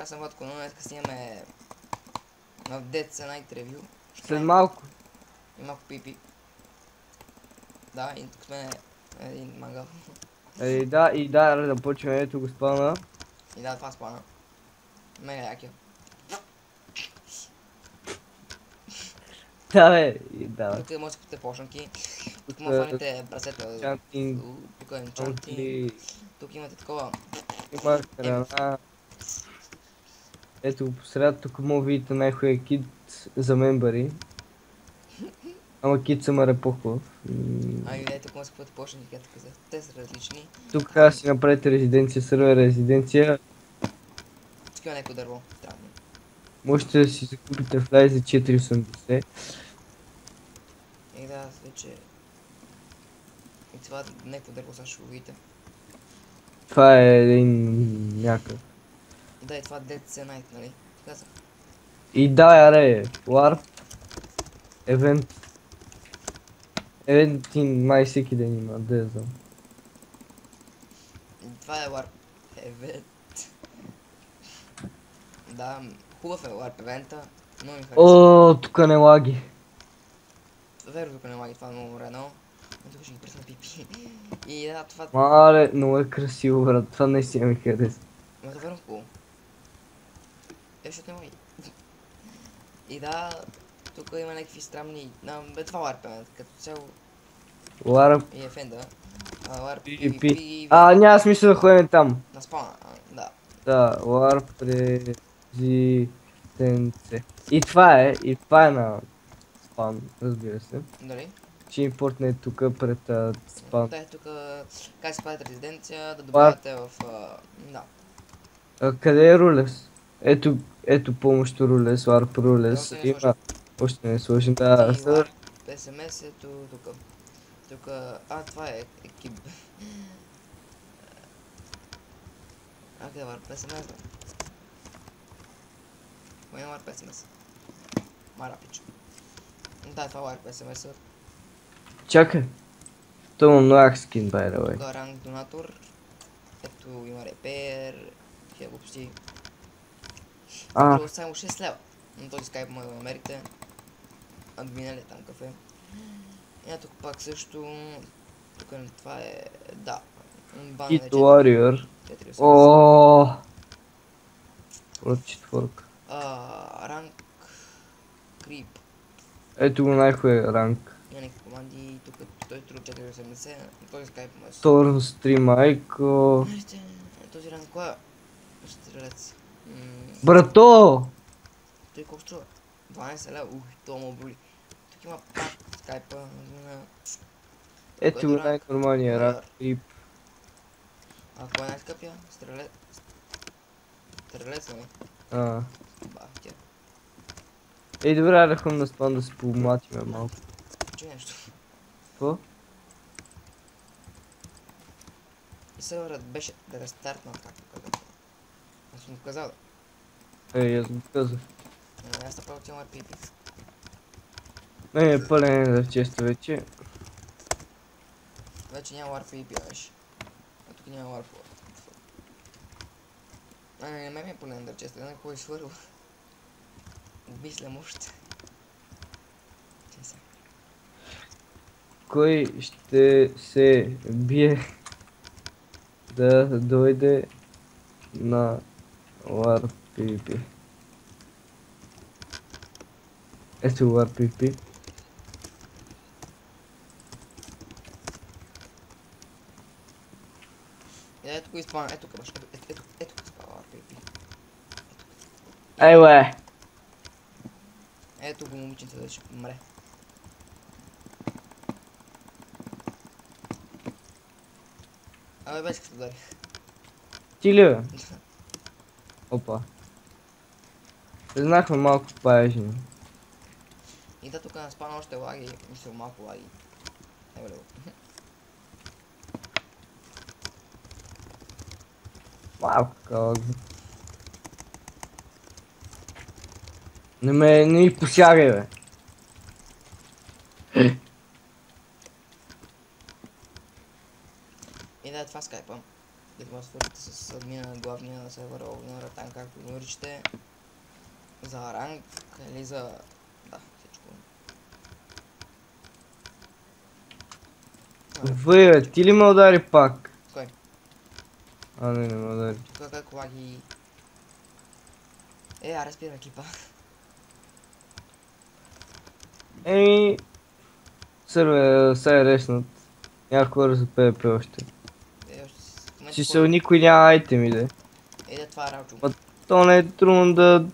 аз съм Владко, но днес снимаме в Dead Night Review. След малко. И малко пипи. Да, и тук сме един мангал. И да почваме, ето го спана. И да, това спана. Мега якия. Да, бе, и да. Тук може да купите почнати. Тук Тук може да фанете брасета. чантинг, Тук е енчантинг. онкли, Тук имате такова. има храна. Ето го посред, тук мога видите най-хубавия кит за мембари. Ама кит съм е по-хубав. Ай, тук може да купите почнати, както казах. Те са различни. Тук трябва да си направите резиденция, сервер резиденция. Тук има някакво дърво. Странно. Можете да си закупите флай за 4,80. И да, вече. И това някакво дърво сега ще го видите. Това е един някакъв. И да, и това Dead Night, нали? Казах. И да, аре, Warp, евент. Евентин май всеки ден има, да я знам. Това е Warp Event. Да, хубав е Warp Event-а, но ми харесва. О, тук не лаги. Верно, тук не лаги, това е много рано. Но тук ще ги пръсна пипи. И да, това... Мале, много е красиво, брат. Това наистина ми хареса. Ма това е верно хубаво. Защото не лаги. И да, тук има някакви странни... Бе, това Warp Event, като цяло Warp, и Ефенда. Warp PvP. PvP... Няма смисъл да ходим там. На спауна, да. Да, Warp Resistance. И това е на спан, разбира се. Дали? Че импортне е тук пред спан. Да, е тук как се правят резиденция, да добавяте в... Да. Къде е Рулес? Ето помощ Рулес, Warp Рулес. Още не е Има. Още не е сложен, да. И Warp SMS ето тук. Тук... това е екип. Къде е Warp SMS, да? Кой е Warp SMS? Марапич. Да, това е Warp SMS. Чакай. То има много скин, by the way. Тук е ранг донатор. Ето има репер. Тия глупости. Друго само 6 лева. На този скайп може да намерите. Админали там кафе. И тук пак също. Тук това е... Да. Kid Warrior. 480. О. От четвърка. Ранг Крип. Ето го най-хубавия ранг. Има някакви команди, тук той струва 480, на този скайп може да се... Торн Стрим Айко. Този ранг кой е? Стрелец. Брато! Той колко струва? 12 лева, то му боли. Тук има пак скайпа на... Ето го най-нормалния ранг. Крип. Кой е най-скъпия? Стрелец. Стрелец, нали? Бах, тя. Ей, добре, да ходим на спан да се поматиме малко. Чуй нещо. Какво? И серверът беше да рестартнат, както казах. Аз съм го казал. Ей, аз го казах. Аз направо цяло RPP. Не, е пълен за често вече. Вече няма RPP, беше. А тук няма Warp. Не ме е пълен да често, не кой свърва. Обмислям още. Кой ще се бие да дойде на Warp PvP? Ето Warp PvP. Ето го изпълня, ето къде, ето къде спава RPP. Ей, бе! Ето го момиченце да ще помре. Без като ударих. Ти ли, бе? Опа. Знахме малко паежни. И да, тук на спана още лаги, мисля малко лаги. Ево лево. Малко калък. Не ми посягай, бе. И да, това скайпа. След може свършите с админа на главния на сервера Огнера, там както го наричате. За ранг или за... да, всичко. Бе, ти ли ме удари пак? Кой? Не ме удари. Тук как лаги... аре спираме клипа. Еми... Сърве, сега е реснат. Някакво хора за PvP още. Чисъл никой няма айтеми, де. Да, това е ралчо. То не е трудно да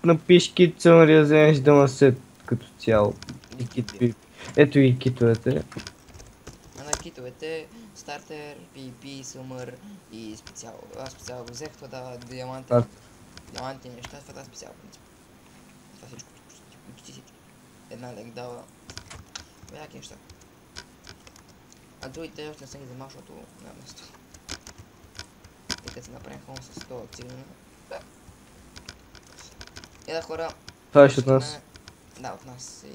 напиш кит summary да вземеш дъмасет като цяло. И кит PvP. Ето и китовете. На китовете, стартер, PvP, Summer и специал. Аз специал го взех, това дава диаманти. Диаманти неща, това дава специал принцип. Това всичко. Една лек дава. Яки неща. А другите още не съм ги вземал, защото няма место. И като се направим хом с 100 активно. Да, хора. Това е от нас. Да, от нас.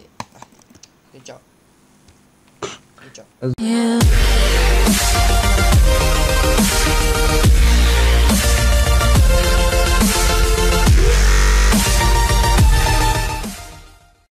И чао. И чао.